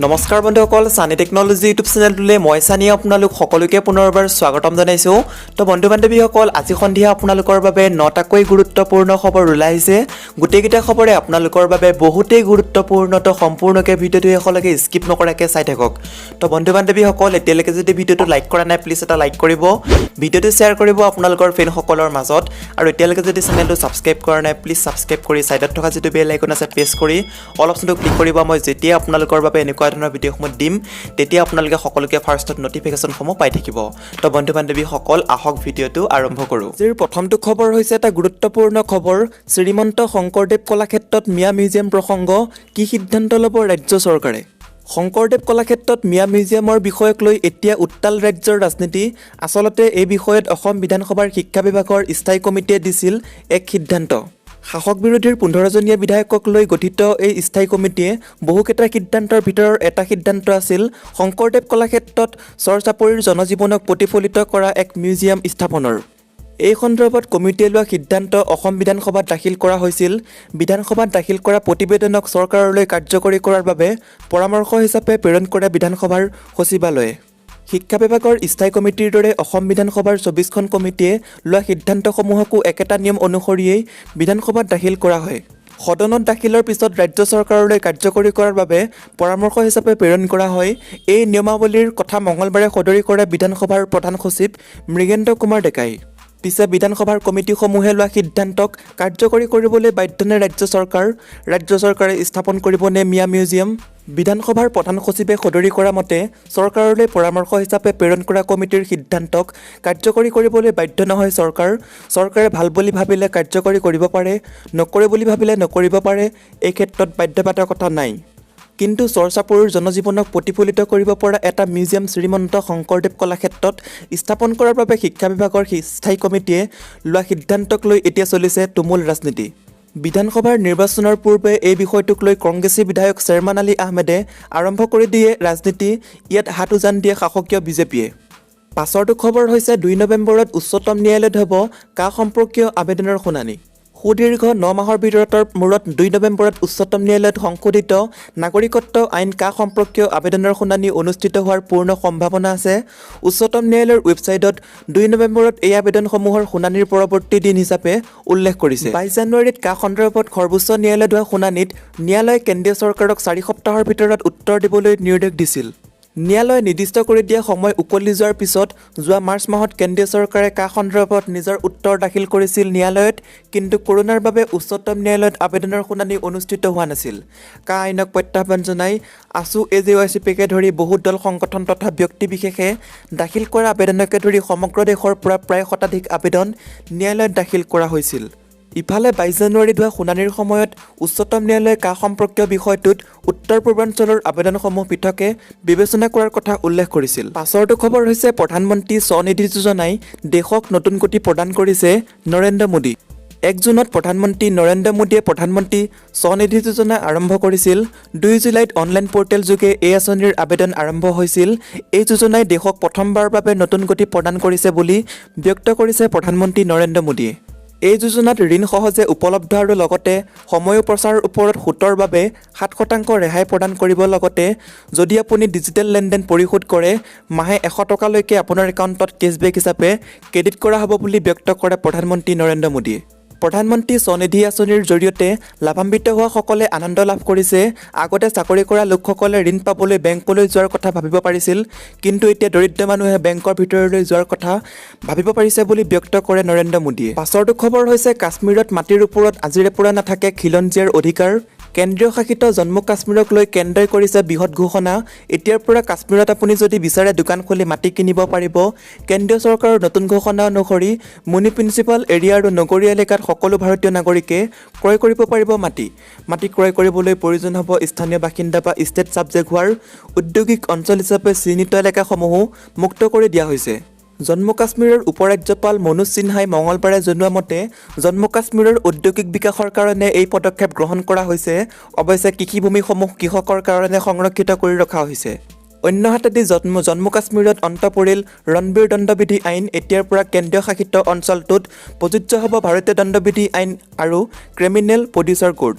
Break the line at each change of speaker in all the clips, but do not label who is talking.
নমস্কাৰ বন্ধুসকল, সানি টেকনলজি ইউটিউব চেনেলটোলৈ মই সানি আপোনালোক সকলোকে পুনৰবাৰ স্বাগতম জনাইছোঁ। তো বন্ধু বান্ধৱীসকল, আজি সন্ধিয়া আপোনালোকৰ বাবে 9টাকৈ গুৰুত্বপূৰ্ণ খবৰ ওলাই আহিছে। গোটেইকেইটা খবৰে আপোনালোকৰ বাবে বহুতেই গুৰুত্বপূৰ্ণ। তো সম্পূৰ্ণকৈ ভিডিঅ'টো শেষলৈকে স্কিপ নকৰাকৈ চাই থাকক। তো বন্ধু বান্ধৱীসকল, এতিয়ালৈকে যদি ভিডিঅ'টো লাইক কৰা নাই প্লিজ এটা লাইক কৰিব, ভিডিঅ'টো শ্বেয়াৰ কৰিব আপোনালোকৰ ফ্ৰেণ্ডসকলৰ মাজত, আৰু এতিয়ালৈকে যদি চেনেলটো ছাবস্ক্ৰাইব কৰা নাই প্লিজ ছাবস্ক্ৰাইব কৰি ছাইডত থকা যিটো বেল আইকন আছে প্ৰেছ কৰি অল অপশ্যনটো ক্লিক কৰিব। মই যেতিয়া আপোনালোকৰ বাবে এনেকুৱা ধৰণৰ ভিডিঅ'সমূহ দিম তেতিয়া আপোনালোকে সকলোকে ফাৰ্ষ্টত নটিফিকেশ্যনসমূহ পাই থাকিব। তো বন্ধু বান্ধৱীসকল, আহক ভিডিঅ'টো আৰম্ভ কৰোঁ। আজিৰ প্ৰথমটো খবৰ হৈছে এটা গুৰুত্বপূৰ্ণ খবৰ। শ্ৰীমন্ত শংকৰদেৱ কলাক্ষেত্ৰত মিয়া মিউজিয়াম প্ৰসংগ, কি সিদ্ধান্ত ল'ব ৰাজ্য চৰকাৰে? শংকৰদেৱ কলাক্ষেত্ৰত মিয়া মিউজিয়ামৰ বিষয়ক লৈ এতিয়া উত্তাল ৰাজ্যৰ ৰাজনীতি। আচলতে এই বিষয়ত অসম বিধানসভাৰ শিক্ষা বিভাগৰ স্থায়ী কমিটিয়ে দিছিল এক সিদ্ধান্ত। শাসক বিৰোধীৰ 15জনীয়া বিধায়কক লৈ গঠিত এই স্থায়ী কমিটিয়ে বহুকেইটা সিদ্ধান্তৰ ভিতৰৰ এটা সিদ্ধান্ত আছিল শংকৰদেৱ কলাক্ষেত্ৰত চৰ চাপৰিৰ জনজীৱনক প্ৰতিফলিত কৰা এক মিউজিয়াম স্থাপনৰ। এই সন্দৰ্ভত কমিটিয়ে লোৱা সিদ্ধান্ত অসম বিধানসভাত দাখিল কৰা হৈছিল। বিধানসভাত দাখিল কৰা প্ৰতিবেদনক চৰকাৰলৈ কাৰ্যকৰী কৰাৰ বাবে পৰামৰ্শ হিচাপে প্ৰেৰণ কৰে বিধানসভাৰ সচিবালয়ে। শিক্ষা বিভাগৰ স্থায়ী কমিটিৰ দৰে অসম বিধানসভাৰ 24খন কমিটিয়ে লোৱা সিদ্ধান্তসমূহকো একেটা নিয়ম অনুসৰিয়েই বিধানসভাত দাখিল কৰা হয়। সদনত দাখিলৰ পিছত ৰাজ্য চৰকাৰলৈ কাৰ্যকৰী কৰাৰ বাবে পৰামৰ্শ হিচাপে প্ৰেৰণ কৰা হয়। এই নিয়মাৱলীৰ কথা মঙলবাৰে সদৰি কৰে বিধানসভাৰ প্ৰধান সচিব মৃগেন্দ্ৰ কুমাৰ ডেকাই। পিছে বিধানসভাৰ কমিটিসমূহে লোৱা সিদ্ধান্তক কাৰ্যকৰী কৰিবলৈ বাধ্যনে ৰাজ্য চৰকাৰ? ৰাজ্য চৰকাৰে স্থাপন কৰিবনে মিয়া মিউজিয়াম? বিধানসভাৰ প্ৰধান সচিবে সদৰি কৰা মতে চৰকাৰলৈ পৰামৰ্শ হিচাপে প্ৰেৰণ কৰা কমিটিৰ সিদ্ধান্তক কাৰ্যকৰী কৰিবলৈ বাধ্য নহয় চৰকাৰ। চৰকাৰে ভাল বুলি ভাবিলে কাৰ্যকৰী কৰিব পাৰে, নকৰে বুলি ভাবিলে নকৰিব পাৰে। এই ক্ষেত্ৰত বাধ্যবাধকতা নাই। কিন্তু চৰ চাপৰিৰ জনজীৱনক প্ৰতিফলিত কৰিব পৰা এটা মিউজিয়াম শ্ৰীমন্ত শংকৰদেৱ কলাক্ষেত্ৰত স্থাপন কৰাৰ বাবে শিক্ষা বিভাগৰ স্থায়ী কমিটিয়ে লোৱা সিদ্ধান্তক লৈ এতিয়া চলিছে তুমুল ৰাজনীতি। বিধানসভাৰ নিৰ্বাচনৰ পূৰ্বে এই বিষয়টোক লৈ কংগ্ৰেছী বিধায়ক শ্বেৰমান আলী আহমেদে আৰম্ভ কৰি দিয়ে ৰাজনীতি। ইয়াত হাত উজান দিয়ে শাসকীয় বিজেপিয়ে। পাছৰটো খবৰ হৈছে 2 নৱেম্বৰত উচ্চতম ন্যায়ালয়ত হ'ব কা সম্পৰ্কীয় আবেদনৰ শুনানি। সুদীৰ্ঘ 9 মাহৰ মূৰত 2 নৱেম্বৰত উচ্চতম ন্যায়ালয়ত সংশোধিত নাগৰিকত্ব আইন কা সম্পৰ্কীয় আবেদনৰ শুনানি অনুষ্ঠিত হোৱাৰ পূৰ্ণ সম্ভাৱনা আছে। উচ্চতম ন্যায়ালয়ৰ ৱেবছাইটত 2 নৱেম্বৰত এই আবেদনসমূহৰ শুনানিৰ পৰৱৰ্তী দিন হিচাপে উল্লেখ কৰিছে। 22 জানুৱাৰীত কা সন্দৰ্ভত সৰ্বোচ্চ ন্যায়ালয়ত হোৱা শুনানিত ন্যায়ালয়ে কেন্দ্ৰীয় চৰকাৰক 4 সপ্তাহৰ ভিতৰত উত্তৰ দিবলৈ নিৰ্দেশ দিছিল। ন্যায়ালয়ে নিৰ্দিষ্ট কৰি দিয়া সময় উকলি যোৱাৰ পিছত যোৱা মাৰ্চ মাহত কেন্দ্ৰীয় চৰকাৰে কা সন্দৰ্ভত নিজৰ উত্তৰ দাখিল কৰিছিল ন্যায়ালয়ত। কিন্তু কৰোনাৰ বাবে উচ্চতম ন্যায়ালয়ত আবেদনৰ শুনানি অনুষ্ঠিত হোৱা নাছিল। কা আইনক প্ৰত্যাহ্বান জনাই আছু AJYCPকে ধৰি বহু দল সংগঠন তথা ব্যক্তিবিশেষে দাখিল কৰা আবেদনকে ধৰি সমগ্ৰ দেশৰ পৰা প্ৰায় শতাধিক আবেদন ন্যায়ালয়ত দাখিল কৰা হৈছিল। ইফালে 22 জানুৱাৰীত হোৱা শুনানিৰ সময়ত উচ্চতম ন্যায়ালয়ে কা সম্পৰ্কীয় বিষয়টোত উত্তৰ পূৰ্বাঞ্চলৰ আবেদনসমূহ পৃথকে বিবেচনা কৰাৰ কথা উল্লেখ কৰিছিল। পাছৰটো খবৰ হৈছে প্ৰধানমন্ত্ৰী স্বনিধি যোজনাই দেশক নতুন গতি প্ৰদান কৰিছে নৰেন্দ্ৰ মোদী। 1 জুনত প্ৰধানমন্ত্ৰী নৰেন্দ্ৰ মোদীয়ে প্ৰধানমন্ত্ৰী স্বনিধি যোজনা আৰম্ভ কৰিছিল। 2 জুলাইত অনলাইন পৰ্টেল যোগে এই আঁচনিৰ আবেদন আৰম্ভ হৈছিল। এই যোজনাই দেশক প্ৰথমবাৰৰ বাবে নতুন গতি প্ৰদান কৰিছে বুলি ব্যক্ত কৰিছে প্ৰধানমন্ত্ৰী নৰেন্দ্ৰ মোদীয়ে। এই যোজনাত ঋণ সহজে উপলব্ধ আৰু লগতে সময় প্ৰচাৰৰ ওপৰত সুতৰ বাবে 7% ৰেহাই প্ৰদান কৰিব। লগতে যদি আপুনি ডিজিটেল লেনদেন পৰিশোধ কৰে মাহে 100 টকালৈকে আপোনাৰ একাউণ্টত কেছবেক হিচাপে ক্ৰেডিট কৰা হ'ব বুলি ব্যক্ত কৰে প্ৰধানমন্ত্ৰী নৰেন্দ্ৰ মোদীয়ে। প্ৰধানমন্ত্ৰী স্বনিধি আঁচনিৰ জৰিয়তে লাভান্বিত হোৱা সকলে আনন্দ লাভ কৰিছে। আগতে চাকৰি কৰা লোকসকলে ঋণ পাবলৈ বেংকলৈ যোৱাৰ কথা ভাবিব পাৰিছিল, কিন্তু এতিয়া দৰিদ্ৰ মানুহে বেংকৰ ভিতৰলৈ যোৱাৰ কথা ভাবিব পাৰিছে বুলি ব্যক্ত কৰে নৰেন্দ্ৰ মোদীয়ে। পাছৰটো খবৰ হৈছে কাশ্মীৰত মাটিৰ ওপৰত আজিৰে পৰা নাথাকে খিলঞ্জীয়াৰ অধিকাৰ। কেন্দ্ৰীয় শাসিত জম্মু কাশ্মীৰক লৈ কেন্দ্ৰই কৰিছে বৃহৎ ঘোষণা। এতিয়াৰ পৰা কাশ্মীৰত আপুনি যদি বিচাৰে দোকান খুলি মাটি কিনিব পাৰিব। কেন্দ্ৰীয় চৰকাৰৰ নতুন ঘোষণা অনুসৰি মিউনিচিপাল এৰিয়া আৰু নগৰীয়া এলেকাত সকলো ভাৰতীয় নাগৰিকে ক্ৰয় কৰিব পাৰিব মাটি। মাটি ক্ৰয় কৰিবলৈ প্ৰয়োজন হ'ব স্থানীয় বাসিন্দা বা ষ্টেট ছাবজেক্ট হোৱাৰ। ঔদ্যোগিক অঞ্চল হিচাপে চিহ্নিত এলেকাসমূহো মুক্ত কৰি দিয়া হৈছে। জম্মু কাশ্মীৰৰ উপৰাজ্যপাল মনোজ সিনহাই মঙলবাৰে জনোৱা মতে জম্মু কাশ্মীৰৰ ঔদ্যোগিক বিকাশৰ কাৰণে এই পদক্ষেপ গ্ৰহণ কৰা হৈছে। অৱশ্যে কৃষিভূমিসমূহ কৃষকৰ কাৰণে সংৰক্ষিত কৰি ৰখা হৈছে। অন্যহাতেদি জম্মু কাশ্মীৰত অন্ত পৰিল ৰণবীৰ দণ্ডবিধি আইন। এতিয়াৰ পৰা কেন্দ্ৰীয় শাসিত অঞ্চলটোত প্ৰযোজ্য হ'ব ভাৰতীয় দণ্ডবিধি আইন আৰু ক্ৰিমিনেল প্ৰডিউচাৰ কোড।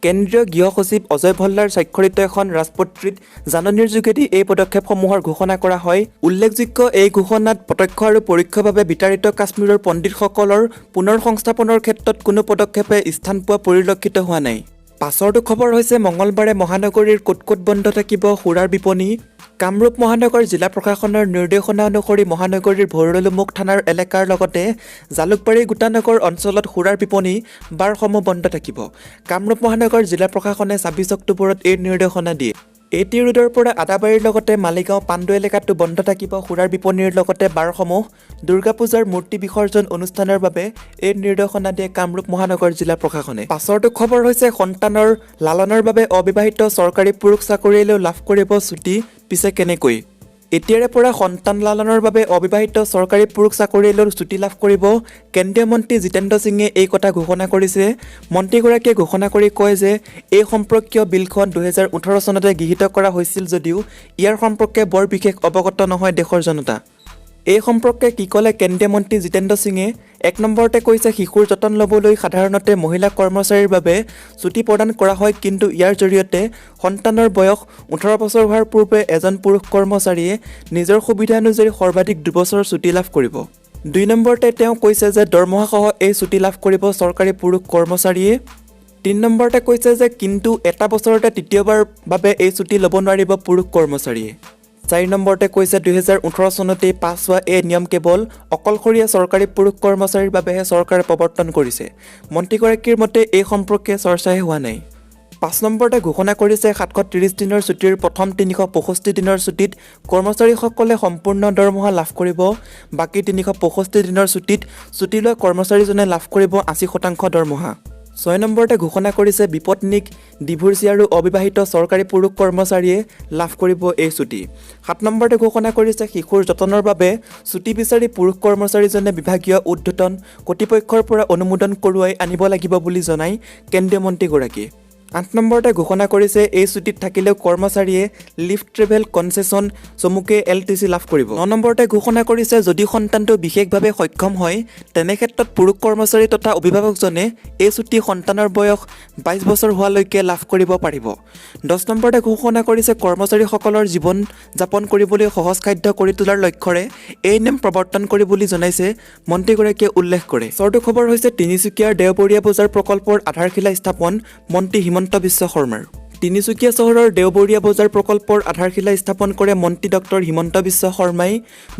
কেন্দ্ৰীয় গৃহ সচিব অজয় ভল্লাৰ স্বাক্ষৰিত এখন ৰাজপত্ৰিত জাননীৰ যোগেদি এই পদক্ষেপসমূহৰ ঘোষণা কৰা হয়। উল্লেখযোগ্য এই ঘোষণাত প্ৰত্যক্ষ আৰু পৰোক্ষভাৱে বিতাড়িত কাশ্মীৰৰ পণ্ডিতসকলৰ পুনৰ সংস্থাপনৰ ক্ষেত্ৰত কোনো পদক্ষেপে স্থান পোৱা পৰিলক্ষিত হোৱা নাই। পাছৰটো খবৰ হৈছে মঙলবাৰে মহানগৰীৰ ক'ত ক'ত বন্ধ থাকিব সুৰাৰ বিপণী। কামৰূপ মহানগৰ জিলা প্ৰশাসনৰ নিৰ্দেশনা অনুসৰি মহানগৰীৰ ভৰলুমুখ থানাৰ এলেকাৰ লগতে জালুকবাৰী গোটানগৰ অঞ্চলত সুৰাৰ বিপণী বাৰসমূহ বন্ধ থাকিব। কামৰূপ মহানগৰ জিলা প্ৰশাসনে ২৬ অক্টোবৰত এই নিৰ্দেশনা দিয়ে। এটি ৰোডৰ পৰা আদাবাৰীৰ লগতে মালিগাঁও পাণ্ডু এলেকাটো বন্ধ থাকিব সুৰাৰ বিপণীৰ লগতে বাৰসমূহ। দুৰ্গা পূজাৰ মূৰ্তি বিসৰ্জন অনুষ্ঠানৰ বাবে এই নিৰ্দেশনা দিয়ে কামৰূপ মহানগৰ জিলা প্ৰশাসনে। পাছৰটো খবৰ হৈছে সন্তানৰ লালনৰ বাবে অবিবাহিত চৰকাৰী পুৰুষ চাকৰিয়ালেও লাভ কৰিব ছুটি। পিছে কেনেকৈ? এতিয়াৰে পৰা সন্তান লালনৰ বাবে অবিবাহিত চৰকাৰী পুৰুষ চাকৰিয়ালেও ছুটি লাভ কৰিব। কেন্দ্ৰীয় মন্ত্ৰী জিতেন্দ্ৰ সিঙে এই কথা ঘোষণা কৰিছে। মন্ত্ৰীগৰাকীয়ে ঘোষণা কৰি কয় যে এই সম্পৰ্কীয় বিলখন ২০১৮ চনতে গৃহীত কৰা হৈছিল যদিও ইয়াৰ সম্পৰ্কে বৰ বিশেষ অৱগত নহয় দেশৰ জনতা। এই সম্পৰ্কে কি ক'লে কেন্দ্ৰীয় মন্ত্ৰী জিতেন্দ্ৰ সিঙে? ১ নম্বৰতে কৈছে শিশুৰ যতন ল'বলৈ সাধাৰণতে মহিলা কৰ্মচাৰীৰ বাবে ছুটি প্ৰদান কৰা হয়, কিন্তু ইয়াৰ জৰিয়তে সন্তানৰ বয়স ১৮ বছৰ হোৱাৰ পূৰ্বে এজন পুৰুষ কৰ্মচাৰীয়ে নিজৰ সুবিধা অনুযায়ী সৰ্বাধিক ২ বছৰৰ ছুটি লাভ কৰিব। ২ নম্বৰতে তেওঁ কৈছে যে দৰমহাসহ এই ছুটি লাভ কৰিব চৰকাৰী পুৰুষ কৰ্মচাৰীয়ে। ৩ নম্বৰতে কৈছে যে কিন্তু এটা বছৰতে তৃতীয়বাৰ বাবে এই ছুটি ল'ব নোৱাৰিব পুৰুষ কৰ্মচাৰীয়ে। ৪ নম্বৰতে কৈছে ২০১৮ চনতেই পাছ হোৱা এই নিয়ম কেৱল অকলশৰীয়া চৰকাৰী পুৰুষ কৰ্মচাৰীৰ বাবেহে চৰকাৰে প্ৰৱৰ্তন কৰিছে। মন্ত্ৰীগৰাকীৰ মতে এই সম্পৰ্কে চৰ্চাহে হোৱা নাই। ৫ নম্বৰতে ঘোষণা কৰিছে ৭৩০ দিনৰ ছুটীৰ প্ৰথম ৩৬৫ দিনৰ ছুটীত কৰ্মচাৰীসকলে সম্পূৰ্ণ দৰমহা লাভ কৰিব। বাকী ৩৬৫ দিনৰ ছুটীত ছুটী লোৱা কৰ্মচাৰীজনে লাভ কৰিব ৮০% দৰমহা। ৬ নম্বৰতে ঘোষণা কৰিছে বিপত্নীক, ডিভোৰ্চী আৰু অবিবাহিত চৰকাৰী পুৰুষ কৰ্মচাৰীয়ে লাভ কৰিব এই ছুটী। ৭ নম্বৰতে ঘোষণা কৰিছে শিশুৰ যতনৰ বাবে ছুটী বিচাৰি পুৰুষ কৰ্মচাৰীজনে বিভাগীয় ঊৰ্ধ্বতন কৰ্তৃপক্ষৰ পৰা অনুমোদন কৰোৱাই আনিব লাগিব বুলি জনায় কেন্দ্ৰীয় মন্ত্ৰীগৰাকীয়ে। ৮ নম্বৰতে ঘোষণা কৰিছে এই ছুটীত থাকিলেও কৰ্মচাৰীয়ে লিভ ট্ৰেভেল কনচেছন চমুকৈ LTC লাভ কৰিব। ৯ নম্বৰতে ঘোষণা কৰিছে যদি সন্তানটো বিশেষভাৱে সক্ষম হয় তেনে ক্ষেত্ৰত পুৰুষ কৰ্মচাৰী তথা অভিভাৱকজনে এই ছুটী সন্তানৰ বয়স ২২ বছৰ হোৱালৈকে লাভ কৰিব পাৰিব। ১০ নম্বৰতে ঘোষণা কৰিছে কৰ্মচাৰীসকলৰ জীৱন যাপন কৰিবলৈ সহজসাধ্য কৰি তোলাৰ লক্ষ্যৰে এই নিয়ম প্ৰৱৰ্তন কৰি বুলি জনাইছে মন্ত্ৰীগৰাকীয়ে উল্লেখ কৰে। চৰটো খবৰ হৈছে তিনিচুকীয়াৰ দেওবৰীয়া বজাৰ প্ৰকল্পৰ আধাৰশিলা স্থাপন মন্ত্ৰী হিমন্ত বিশ্ব শৰ্মাৰ। তিনিচুকীয়া চহৰৰ দেওবৰীয়া বজাৰ প্ৰকল্পৰ আধাৰশিলা স্থাপন কৰে মন্ত্ৰী ডক্টৰ হিমন্ত বিশ্ব শৰ্মাই।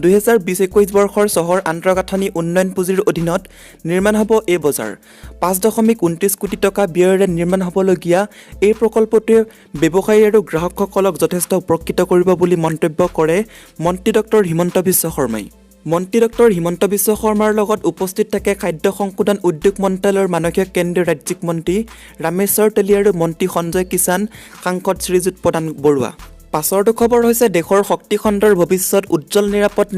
২০২০-২১ বৰ্ষৰ চহৰ আন্তঃগাঁথনি উন্নয়ন পুঁজিৰ অধীনত নিৰ্মাণ হ'ব এই বজাৰ। ৫.২৯ কোটি টকা ব্যয়েৰে নিৰ্মাণ হ'বলগীয়া এই প্ৰকল্পটোৱে ব্যৱসায়ী আৰু গ্ৰাহকসকলক যথেষ্ট উপকৃত কৰিব বুলি মন্তব্য কৰে মন্ত্ৰী ডক্টৰ হিমন্ত বিশ্ব শৰ্মাই। মন্ত্ৰী ডক্টৰ হিমন্ত বিশ্ব শৰ্মাৰ লগত উপস্থিত থাকে খাদ্য সংশোধন উদ্যোগ মন্ত্ৰালয়ৰ মানসিক কেন্দ্ৰীয় ৰাজ্যিক মন্ত্ৰী ৰামেশ্বৰ তেলী আৰু মন্ত্ৰী সঞ্জয় কিষাণ, সাংসদ শ্ৰীযুত প্ৰধান বৰুৱা। পাছৰটো খবৰ হৈছে দেশৰ শক্তি খণ্ডৰ ভৱিষ্যত উজ্জ্বল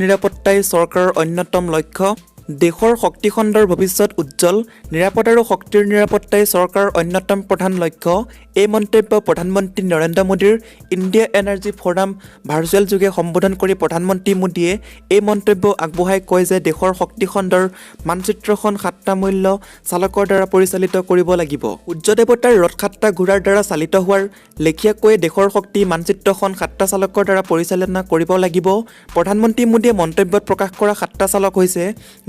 নিৰাপত্তাই চৰকাৰৰ অন্যতম লক্ষ্য। দেশৰ শক্তি খণ্ডৰ ভৱিষ্যত উজ্জ্বল, নিৰাপদ আৰু শক্তিৰ নিৰাপত্তাই চৰকাৰৰ অন্যতম প্ৰধান লক্ষ্য। এই মন্তব্য প্ৰধানমন্ত্ৰী নৰেন্দ্ৰ মোদীৰ ইণ্ডিয়া এনাৰ্জি ফ'ৰাম ভাৰ্চুৱেল যোগে সম্বোধন কৰি প্ৰধানমন্ত্ৰী মোদীয়ে এই মন্তব্য আগবঢ়াই কয় যে দেশৰ শক্তি খণ্ডৰ মানচিত্ৰখন ৭টা মূল্য চালকৰ দ্বাৰা পৰিচালিত কৰিব লাগিব। সূৰ্য দেৱতাৰ ৰথ ৭টা ঘোঁৰাৰ দ্বাৰা চালিত হোৱাৰ লেখীয়াকৈ দেশৰ শক্তি মানচিত্ৰখন ৭টা চালকৰ দ্বাৰা পৰিচালনা কৰিব লাগিব। প্ৰধানমন্ত্ৰী মোদীয়ে মন্তব্যত প্ৰকাশ কৰা ৭টা চালক হৈছে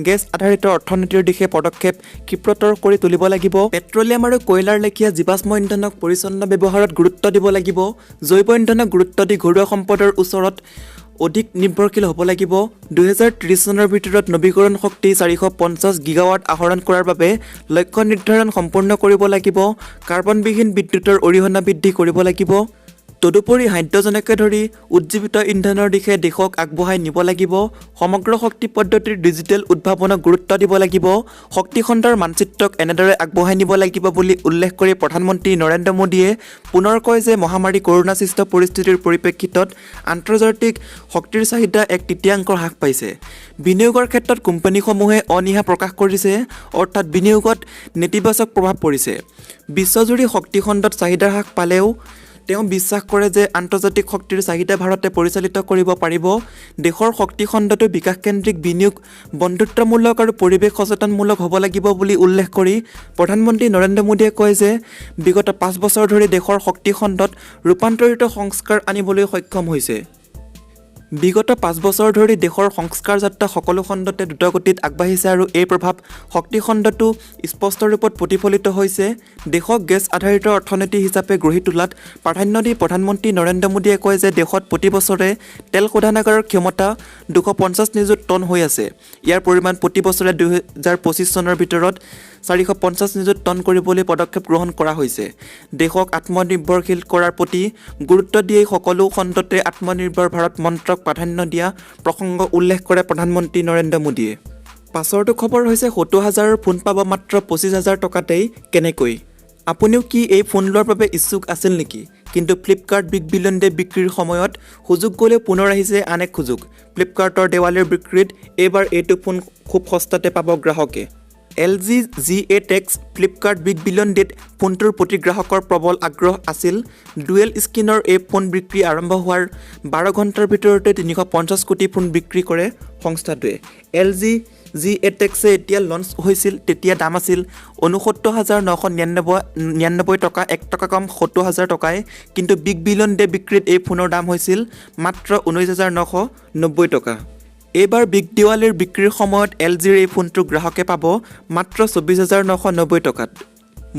গেছ আধাৰিত অৰ্থনীতিৰ দিশে পদক্ষেপ ক্ষীপ্ৰতৰ কৰি তুলিব লাগিব, পেট্ৰলিয়াম আৰু কয়লাৰ লেখীয়া জীৱাশ্ম ইন্ধনক পৰিচ্ছন্ন ব্যৱহাৰত গুৰুত্ব দিব লাগিব, জৈৱ ইন্ধনক গুৰুত্ব দি ঘৰুৱা সম্পদৰ ওচৰত অধিক নিৰ্ভৰশীল হ'ব লাগিব। ২০৩০ চনৰ ভিতৰত নৱীকৰণ শক্তি ৪৫০ গিগাৱাট আহৰণ কৰাৰ বাবে লক্ষ্য নিৰ্ধাৰণ সম্পূৰ্ণ কৰিব লাগিব, কাৰ্বনবিহীন বিদ্যুতৰ অৰিহণা বৃদ্ধি কৰিব লাগিব। তদুপৰি হাইড্ৰজেনকে ধৰি উজ্জীৱিত ইন্ধনৰ দিশে দেশক আগবঢ়াই নিব লাগিব, সমগ্ৰ শক্তি পদ্ধতিৰ ডিজিটেল উদ্ভাৱনক গুৰুত্ব দিব লাগিব, শক্তি খণ্ডৰ মানচিত্ৰক এনেদৰে আগবঢ়াই নিব লাগিব বুলি উল্লেখ কৰি প্ৰধানমন্ত্ৰী নৰেন্দ্ৰ মোদীয়ে পুনৰ কয় যে মহামাৰী কৰোণাসৃষ্ট পৰিস্থিতিৰ পৰিপ্ৰেক্ষিতত আন্তৰ্জাতিক শক্তিৰ চাহিদা ১/৩ হ্ৰাস পাইছে। বিনিয়োগৰ ক্ষেত্ৰত কোম্পানীসমূহে অনীহা প্ৰকাশ কৰিছে, অৰ্থাৎ বিনিয়োগত নেতিবাচক প্ৰভাৱ পৰিছে। বিশ্বজুৰি শক্তি খণ্ডত চাহিদা হ্ৰাস পালেও তেওঁ বিশ্বাস কৰে যে আন্তৰ্জাতিক শক্তিৰ চাহিদা ভাৰতে পৰিচালিত কৰিব পাৰিব। দেশৰ শক্তি খণ্ডটো বিকাশকেন্দ্ৰিক বিনিয়োগ বন্ধুত্বমূলক আৰু পৰিৱেশ সচেতনমূলক হ'ব লাগিব বুলি উল্লেখ কৰি প্ৰধানমন্ত্ৰী নৰেন্দ্ৰ মোদীয়ে কয় যে বিগত 5 বছৰ ধৰি দেশৰ শক্তি খণ্ডত ৰূপান্তৰিত সংস্কাৰ আনিবলৈ সক্ষম হৈছে। বিগত 5 বছৰ ধৰি দেশৰ সংস্কাৰ যাত্ৰা সকলো খণ্ডতে দ্ৰুতগতিত আগবাঢ়িছে আৰু এই প্ৰভাৱ শক্তি খণ্ডটো স্পষ্ট ৰূপত প্ৰতিফলিত হৈছে। দেশক গেছ আধাৰিত অৰ্থনীতি হিচাপে গঢ়ি তোলাত প্ৰাধান্য দি প্ৰধানমন্ত্ৰী নৰেন্দ্ৰ মোদীয়ে কয় যে দেশত প্ৰতি বছৰে তেল শোধনাগাৰৰ ক্ষমতা 250 নিযুত টন হৈ আছে। ইয়াৰ পৰিমাণ প্ৰতি বছৰে 2025 চনৰ ভিতৰত 450 নিযুত টন কৰিবলৈ পদক্ষেপ গ্ৰহণ কৰা হৈছে। দেশক আত্মনিৰ্ভৰশীল কৰাৰ প্ৰতি গুৰুত্ব দিয়ে সকলো খণ্ডতে আত্মনিৰ্ভৰ ভাৰত মন্ত্ৰক প্ৰাধান্য দিয়া প্ৰসংগ উল্লেখ কৰে প্ৰধানমন্ত্ৰী নৰেন্দ্ৰ মোদীয়ে। পাছৰটো খবৰ হৈছে 70,000 ফোন পাব মাত্ৰ 25,000 টকাতেই। কেনেকৈ? আপুনিও কি এই ফোন লোৱাৰ বাবে ইচ্ছুক আছিল নেকি? কিন্তু ফ্লিপকাৰ্ট বিগ বিলিয়ন ডে বিক্ৰীৰ সময়ত সুযোগ গ'লেও পুনৰ আহিছে আন এক সুযোগ। ফ্লিপকাৰ্টৰ দেৱালীৰ বিক্ৰীত এইবাৰ এইটো ফোন খুব সস্তাতে পাব গ্ৰাহকে। LG G8X Flipkart big billion ডেত ফোনটোৰ প্ৰতি গ্ৰাহকৰ প্ৰবল আগ্ৰহ আছিল। ডুৱেল স্ক্ৰীনৰ এই ফোন বিক্ৰী আৰম্ভ হোৱাৰ 12 ঘণ্টাৰ ভিতৰতে 350 কোটি ফোন বিক্ৰী কৰে সংস্থাটোৱে। LG G8X এতিয়া লঞ্চ হৈছিল তেতিয়া দাম আছিল 69,999 টকা, 1 টকা কম 70,000 টকাই। কিন্তু বিগ বিলিয়ন ডে বিক্ৰীত এই ফোনৰ দাম হৈছিল মাত্ৰ 19,990 টকা। এইবাৰ বিগ দেৱালীৰ বিক্ৰীৰ সময়ত LGৰ এই ফোনটো গ্ৰাহকে পাব মাত্ৰ 24,990 টকাত।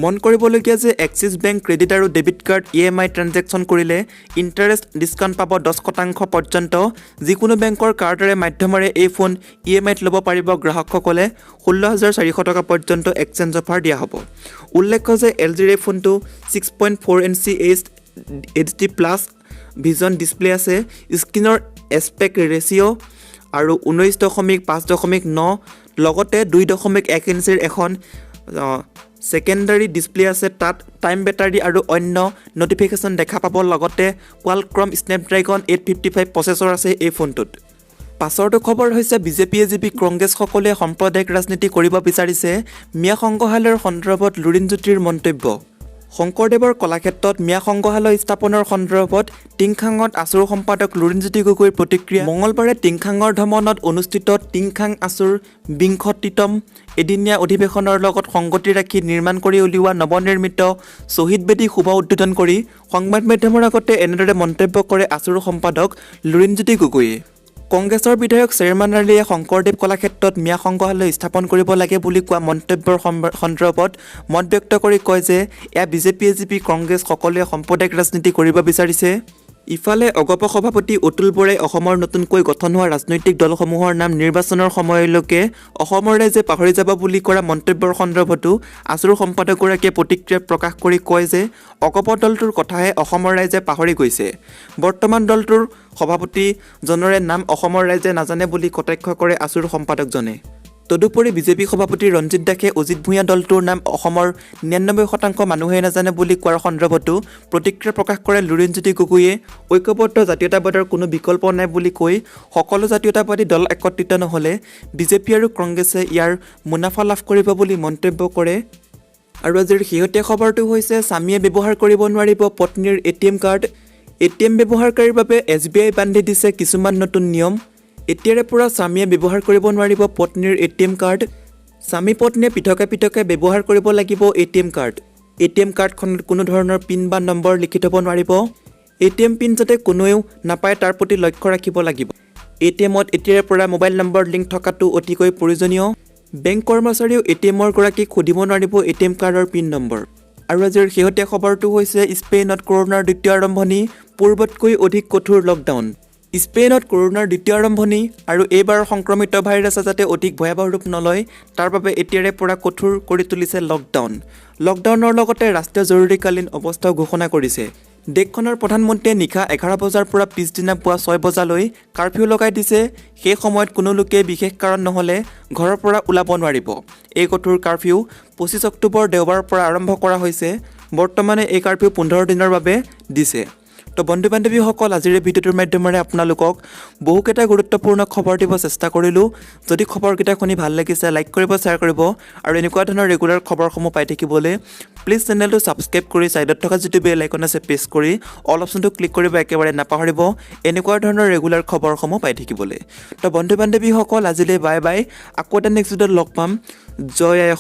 মন কৰিবলগীয়া যে এক্সিছ বেংক ক্ৰেডিট আৰু ডেবিট কাৰ্ড EMI ট্ৰানজেকশ্যন কৰিলে ইণ্টাৰেষ্ট ডিছকাউণ্ট পাব 10% পৰ্যন্ত। যিকোনো বেংকৰ কাৰ্ডৰে মাধ্যমেৰে এই ফোন EMIত ল'ব পাৰিব গ্ৰাহকসকলে। 16,400 টকা পৰ্যন্ত এক্সচেঞ্জ অফাৰ দিয়া হ'ব। উল্লেখ্য যে LGৰ এই ফোনটো 6.4 inch HD plus vision display আছে। স্ক্ৰীনৰ এছপেক্ট ৰেচিঅ' আৰু 19.5.9 লগতে 2.1 ইঞ্চিৰ এখন ছেকেণ্ডাৰী ডিছপ্লে আছে। তাত টাইম বেটাৰী আৰু অন্য নটিফিকেশ্যন দেখা পাব। লগতে কোৱালকম স্নেপড্ৰেগন 855 প্ৰচেছৰ আছে এই ফোনটোত। পাছৰটো খবৰ হৈছে বিজেপি AGP কংগ্ৰেছ সকলোৱে সাম্প্ৰদায়িক ৰাজনীতি কৰিব বিচাৰিছে। মিয়া সংগ্ৰহালয়ৰ সন্দৰ্ভত লুৰিণজ্যোতিৰ মন্তব্য। শংকৰদেৱৰ কলাক্ষেত্ৰত মিয়া সংগ্ৰহালয় স্থাপনৰ সন্দৰ্ভত টিংখাঙত আছুৰ সম্পাদক লুৰিণজ্যোতি গগৈৰ প্ৰতিক্ৰিয়া। মঙলবাৰে টিংখাঙৰ ধমনত অনুষ্ঠিত টিংখাং আছুৰ 20তম এদিনীয়া অধিৱেশনৰ লগত সংগতি ৰাখি নিৰ্মাণ কৰি উলিওৱা নৱনিৰ্মিত শ্বহীদ বেদী শুভ উদ্বোধন কৰি সংবাদ মাধ্যমৰ আগতে এনেদৰে মন্তব্য কৰে আছুৰ সম্পাদক লুৰিণজ্যোতি গগৈয়ে। কংগ্ৰেছৰ বিধায়ক চেয়াৰমান আলীয়ে শংকৰদেৱ কলাক্ষেত্ৰত মিয়া সংগ্ৰহালয় স্থাপন কৰিব লাগে বুলি কোৱা মন্তব্যৰ সন্দৰ্ভত মত ব্যক্ত কৰি কয় যে এয়া বিজেপি AGP কংগ্ৰেছ সকলোৱে সাম্প্ৰদায়িক ৰাজনীতি কৰিব বিচাৰিছে। ইফালে অগপ সভাপতি অতুল বৰাই অসমৰ নতুনকৈ গঠন হোৱা ৰাজনৈতিক দলসমূহৰ নাম নিৰ্বাচনৰ সময়লৈকে অসমৰ ৰাইজে পাহৰি যাব বুলি কৰা মন্তব্যৰ সন্দৰ্ভতো আছুৰ সম্পাদকগৰাকীয়ে প্ৰতিক্ৰিয়া প্ৰকাশ কৰি কয় যে অগপ দলটোৰ কথাহে অসমৰ ৰাইজে পাহৰি গৈছে। বৰ্তমান দলটোৰ সভাপতিজনৰে নাম অসমৰ ৰাইজে নাজানে বুলি কটাক্ষ কৰে আছুৰ সম্পাদকজনে। তদুপৰি বিজেপি সভাপতি ৰঞ্জিত দাসে অজিত ভূঞা দলটোৰ নাম অসমৰ 99% মানুহে নাজানে বুলি কোৱাৰ সন্দৰ্ভতো প্ৰতিক্ৰিয়া প্ৰকাশ কৰে লুৰিণজ্যোতি গগৈয়ে। ঐক্যবদ্ধ জাতীয়তাবাদৰ কোনো বিকল্প নাই বুলি কৈ সকলো জাতীয়তাবাদী দল একত্ৰিত নহ'লে বিজেপি আৰু কংগ্ৰেছে ইয়াৰ মুনাফা লাভ কৰিব বুলি মন্তব্য কৰে। আৰু আজিৰ শেহতীয়া খবৰটো হৈছে স্বামীয়ে ব্যৱহাৰ কৰিব নোৱাৰিব পত্নীৰ ATM কাৰ্ড। ATM ব্যৱহাৰকাৰীৰ বাবে SBI বান্ধি দিছে কিছুমান নতুন নিয়ম। এতিয়াৰে পৰা স্বামীয়ে ব্যৱহাৰ কৰিব নোৱাৰিব পত্নীৰ ATM কাৰ্ড। স্বামী পত্নীয়ে পৃথকে পৃথকে ব্যৱহাৰ কৰিব লাগিব ATM কাৰ্ড। ATM কাৰ্ডখনত কোনো ধৰণৰ পিন বা নম্বৰ লিখি থ'ব নোৱাৰিব। ATM পিন যাতে কোনেও নাপায় তাৰ প্ৰতি লক্ষ্য ৰাখিব লাগিব। ATMত এতিয়াৰে পৰা মোবাইল নম্বৰ লিংক থকাটো অতিকৈ প্ৰয়োজনীয়। বেংক কৰ্মচাৰীয়েও ATMৰ গৰাকীক সুধিব নোৱাৰিব ATM কাৰ্ডৰ পিন নম্বৰ। আৰু আজিৰ শেহতীয়া খবৰটো হৈছে স্পেইনত কৰোনাৰ দ্বিতীয় আৰম্ভণি, পূৰ্বতকৈ অধিক কঠোৰ লকডাউন। স্পেইনত কৰোনাৰ দ্বিতীয় আৰম্ভণি আৰু এইবাৰ সংক্ৰমিত ভাইৰাছে যাতে অধিক ভয়াৱহ ৰূপ নলয় তাৰ বাবে এতিয়াৰে পৰা কঠোৰ কৰি তুলিছে লকডাউন। লকডাউনৰ লগতে ৰাষ্ট্ৰীয় জৰুৰীকালীন অৱস্থাও ঘোষণা কৰিছে। দেশখনৰ প্ৰধানমন্ত্ৰীয়ে নিশা 11 বজাৰ পৰা পিছদিনা পুৱা 6 বজালৈ কাৰফিউ লগাই দিছে। সেই সময়ত কোনো লোকে বিশেষ কাৰণ নহ'লে ঘৰৰ পৰা ওলাব নোৱাৰিব। এই কঠোৰ কাৰফিউ 25 অক্টোবৰ দেওবাৰৰ পৰা আৰম্ভ কৰা হৈছে। বৰ্তমানে এই কাৰফিউ 15 দিনৰ বাবে দিছে। তো বন্ধু বান্ধৱীসকল, আজিৰ এই ভিডিঅ'টোৰ মাধ্যমেৰে আপোনালোকক বহুকেইটা গুৰুত্বপূৰ্ণ খবৰ দিব চেষ্টা কৰিলোঁ। যদি খবৰকেইটা শুনি ভাল লাগিছে লাইক কৰিব, শ্বেয়াৰ কৰিব আৰু এনেকুৱা ধৰণৰ ৰেগুলাৰ খবৰসমূহ পাই থাকিবলৈ প্লিজ চেনেলটো ছাবস্ক্ৰাইব কৰি ছাইডত থকা যিটো বেল আইকন আছে প্ৰেছ কৰি অল অপশ্যনটো ক্লিক কৰিব একেবাৰে নাপাহৰিব এনেকুৱা ধৰণৰ ৰেগুলাৰ খবৰসমূহ পাই থাকিবলৈ। তো বন্ধু বান্ধৱীসকল আজিলৈ বাই বাই, আকৌ এটা নেক্সট ভিডিঅ'ত লগ পাম। জয় আই অসম।